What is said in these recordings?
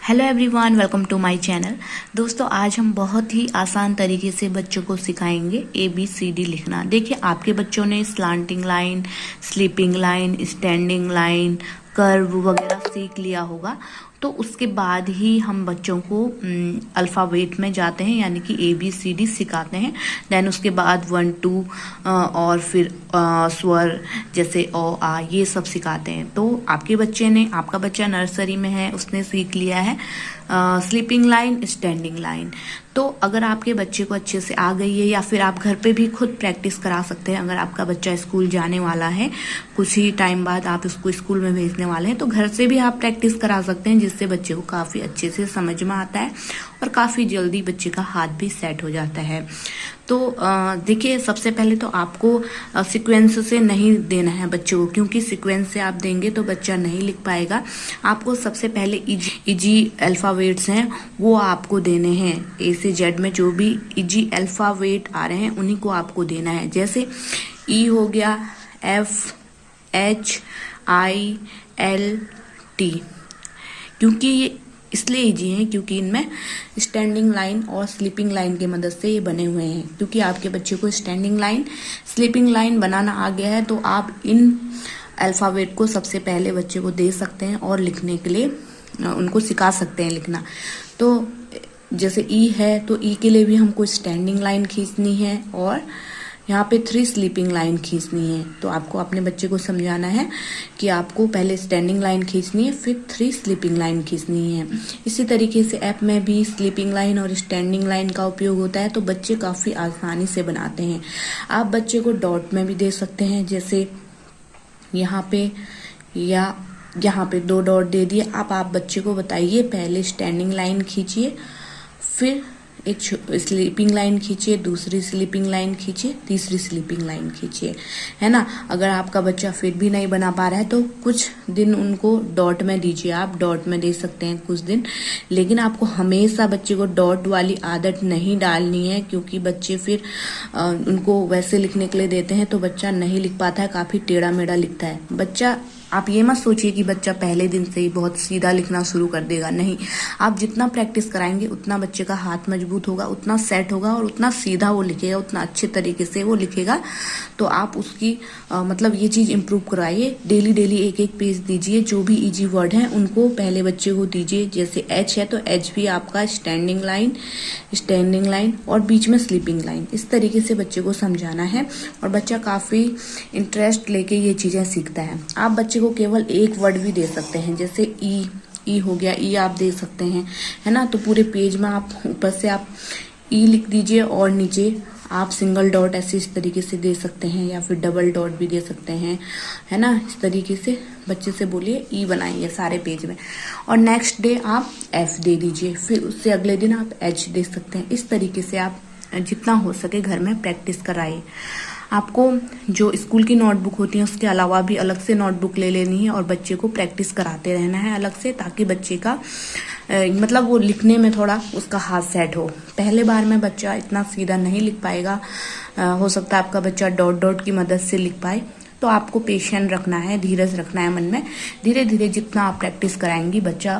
Hello everyone, welcome to my channel. दोस्तों, आज हम बहुत ही आसान तरीके से बच्चों को सिखाएंगे ABCD लिखना। देखिए, आपके बच्चों ने slanting line, sleeping line, standing line, curve वगैरह सीख लिया होगा। तो उसके बाद ही हम बच्चों को अल्फ़ाबेट में जाते हैं, यानी कि ABCD सिखाते हैं। देन उसके बाद 1 2 और फिर स्वर जैसे ओ आ ये सब सिखाते हैं। तो आपका बच्चा नर्सरी में है, उसने सीख लिया है स्लीपिंग लाइन, स्टैंडिंग लाइन। तो अगर आपके बच्चे को अच्छे से आ गई है, या फिर आप घर पे भी खुद प्रैक्टिस करा सकते हैं। अगर आपका बच्चा स्कूल जाने वाला है, कुछ ही टाइम बाद आप उसको स्कूल में भेजने वाले हैं, तो घर से भी आप प्रैक्टिस करा सकते हैं, जिससे बच्चे को काफ़ी अच्छे से समझ में आता है और काफ़ी जल्दी बच्चे का हाथ भी सेट हो जाता है। तो देखिए, सबसे पहले तो आपको सीक्वेंस से नहीं देना है बच्चे को, क्योंकि सीक्वेंस से आप देंगे तो बच्चा नहीं लिख पाएगा। आपको सबसे पहले इजी अल्फ़ाबेट्स हैं वो आपको देने हैं। A से Z में जो भी इजी अल्फ़ाबेट आ रहे हैं उन्हीं को आपको देना है। जैसे E हो गया, F H I L T। क्योंकि ये इसलिए इजी हैं क्योंकि इनमें स्टैंडिंग लाइन और स्लीपिंग लाइन की मदद से ये बने हुए हैं। क्योंकि आपके बच्चे को स्टैंडिंग लाइन, स्लीपिंग लाइन बनाना आ गया है, तो आप इन अल्फ़ाबेट को सबसे पहले बच्चे को दे सकते हैं और लिखने के लिए उनको सिखा सकते हैं लिखना। तो जैसे E है, तो E के लिए भी हमको स्टैंडिंग लाइन खींचनी है और यहाँ पे 3 स्लीपिंग लाइन खींचनी है। तो आपको अपने बच्चे को समझाना है कि आपको पहले स्टैंडिंग लाइन खींचनी है, फिर 3 स्लीपिंग लाइन खींचनी है। इसी तरीके से ऐप में भी स्लीपिंग लाइन और स्टैंडिंग लाइन का उपयोग होता है, तो बच्चे काफ़ी आसानी से बनाते हैं। आप बच्चे को डॉट में भी दे सकते हैं, जैसे यहाँ पे या यहाँ पे 2 डॉट दे दिए। आप बच्चे को बताइए, पहले स्टैंडिंग लाइन खींचिए, फिर एक स्लीपिंग लाइन खींचिए, दूसरी स्लीपिंग लाइन खींचिए, तीसरी स्लीपिंग लाइन खींचिए, है ना। अगर आपका बच्चा फिर भी नहीं बना पा रहा है तो कुछ दिन उनको डॉट में दीजिए। आप डॉट में दे सकते हैं कुछ दिन, लेकिन आपको हमेशा बच्चे को डॉट वाली आदत नहीं डालनी है, क्योंकि बच्चे फिर उनको वैसे लिखने के लिए देते हैं तो बच्चा नहीं लिख पाता है, काफ़ी टेढ़ा मेढ़ा लिखता है बच्चा। आप ये मत सोचिए कि बच्चा पहले दिन से ही बहुत सीधा लिखना शुरू कर देगा, नहीं। आप जितना प्रैक्टिस कराएंगे उतना बच्चे का हाथ मजबूत होगा, उतना सेट होगा और उतना सीधा वो लिखेगा, उतना अच्छे तरीके से वो लिखेगा। तो आप उसकी मतलब ये चीज़ इम्प्रूव कराइए। डेली एक एक पेज दीजिए, जो भी इजी वर्ड हैं उनको पहले बच्चे को दीजिए। जैसे H है तो H भी आपका स्टैंडिंग लाइन और बीच में स्लीपिंग लाइन। इस तरीके से बच्चे को समझाना है और बच्चा काफ़ी इंटरेस्ट लेके ये चीज़ें सीखता है। आप बच्चे को केवल एक वर्ड भी दे सकते हैं, जैसे ई हो गया, ई आप दे सकते हैं, है ना। तो पूरे पेज में आप ऊपर से आप ई लिख दीजिए और नीचे आप सिंगल डॉट ऐसे इस तरीके से दे सकते हैं, या फिर डबल डॉट भी दे सकते हैं, है ना। इस तरीके से बच्चे से बोलिए ई बनाइए सारे पेज में, और नेक्स्ट डे आप F दे दीजिए, फिर उससे अगले दिन आप H दे सकते हैं। इस तरीके से आप जितना हो सके घर में प्रैक्टिस कराइए। आपको जो स्कूल की नोटबुक होती है उसके अलावा भी अलग से नोटबुक ले लेनी है और बच्चे को प्रैक्टिस कराते रहना है अलग से, ताकि बच्चे का मतलब वो लिखने में थोड़ा उसका हाथ सेट हो। पहले बार में बच्चा इतना सीधा नहीं लिख पाएगा, हो सकता है आपका बच्चा डॉट डॉट की मदद से लिख पाए। तो आपको पेशेंस रखना है, धीरज रखना है मन में। धीरे धीरे जितना आप प्रैक्टिस कराएंगी बच्चा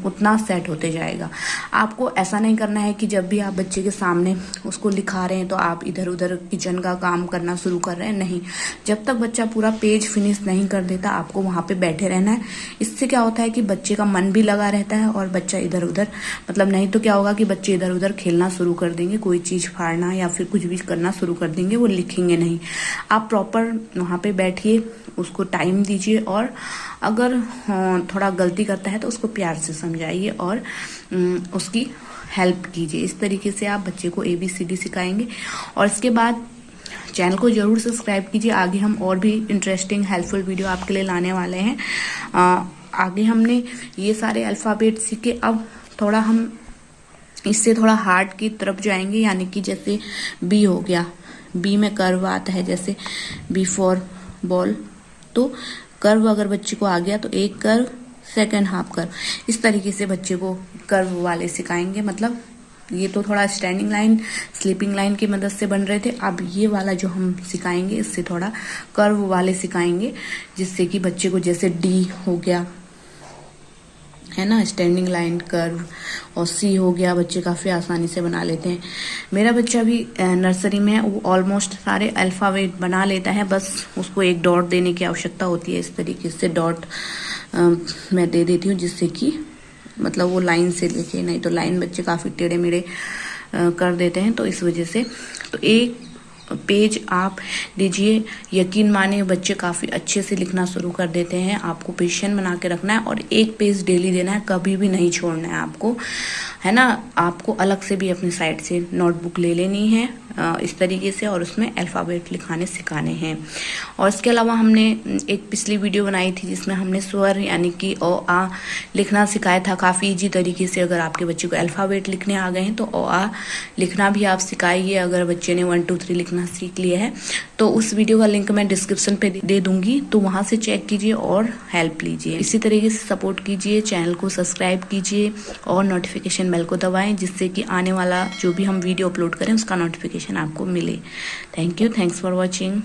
उतना सेट होते जाएगा। आपको ऐसा नहीं करना है कि जब भी आप बच्चे के सामने उसको लिखा रहे हैं तो आप इधर उधर किचन का काम करना शुरू कर रहे हैं, नहीं। जब तक बच्चा पूरा पेज फिनिश नहीं कर देता आपको वहाँ पे बैठे रहना है। इससे क्या होता है कि बच्चे का मन भी लगा रहता है और बच्चा इधर उधर मतलब, नहीं तो क्या होगा कि बच्चे इधर उधर खेलना शुरू कर देंगे, कोई चीज़ फाड़ना या फिर कुछ भी करना शुरू कर देंगे, वो लिखेंगे नहीं। आप प्रॉपर वहाँ पे बैठिए, उसको टाइम दीजिए, और अगर थोड़ा गलती करता है तो उसको प्यार से समझाइए और उसकी हेल्प कीजिए। इस तरीके से आप बच्चे को ABCD सिखाएंगे। और इसके बाद चैनल को जरूर सब्सक्राइब कीजिए। आगे हम और भी इंटरेस्टिंग हेल्पफुल वीडियो आपके लिए लाने वाले हैं। आगे हमने ये सारे अल्फ़ाबेट सीखे, अब थोड़ा हम इससे थोड़ा हार्ड की तरफ जाएंगे, यानी कि जैसे B हो गया, B में कर्व आता है, जैसे B फॉर बॉल। तो कर्व अगर बच्चे को आ गया तो एक कर्व, सेकंड हाफ कर्व, इस तरीके से बच्चे को कर्व वाले सिखाएंगे। मतलब ये तो थोड़ा स्टैंडिंग लाइन, स्लीपिंग लाइन की मदद से बन रहे थे, अब ये वाला जो हम सिखाएंगे इससे थोड़ा कर्व वाले सिखाएंगे, जिससे कि बच्चे को, जैसे D हो गया, है ना, स्टैंडिंग लाइन, कर्व और सी हो गया, बच्चे काफ़ी आसानी से बना लेते हैं। मेरा बच्चा भी नर्सरी में है, वो ऑलमोस्ट सारे अल्फ़ाबेट बना लेता है, बस उसको एक डॉट देने की आवश्यकता होती है। इस तरीके से डॉट मैं दे देती हूँ, जिससे कि मतलब वो लाइन से लिखे, नहीं तो लाइन बच्चे काफ़ी टेढ़े मेढ़े कर देते हैं, तो इस वजह से। तो एक पेज आप दीजिए, यकीन मानिए बच्चे काफ़ी अच्छे से लिखना शुरू कर देते हैं। आपको पेशेंट बना के रखना है और एक पेज डेली देना है, कभी भी नहीं छोड़ना है आपको, है ना। आपको अलग से भी अपनी साइड से नोटबुक ले लेनी है इस तरीके से, और उसमें अल्फ़ाबेट लिखाने सिखाने हैं। और इसके अलावा हमने एक पिछली वीडियो बनाई थी जिसमें हमने स्वर यानी कि अ आ लिखना सिखाया था काफ़ी इजी तरीके से। अगर आपके बच्चे को अल्फ़ाबेट लिखने आ गए हैं तो अ आ लिखना भी आप सिखाइए। अगर बच्चे ने 1 2 3 लिखना सीख लिया है तो उस वीडियो का लिंक मैं डिस्क्रिप्शन पे दे दूंगी, तो वहां से चेक कीजिए और हेल्प लीजिए। इसी तरीके से सपोर्ट कीजिए, चैनल को सब्सक्राइब कीजिए और नोटिफिकेशन बेल को दबाएं, जिससे कि आने वाला जो भी हम वीडियो अपलोड करें उसका नोटिफिकेशन आपको मिले। Thank you, thanks for watching.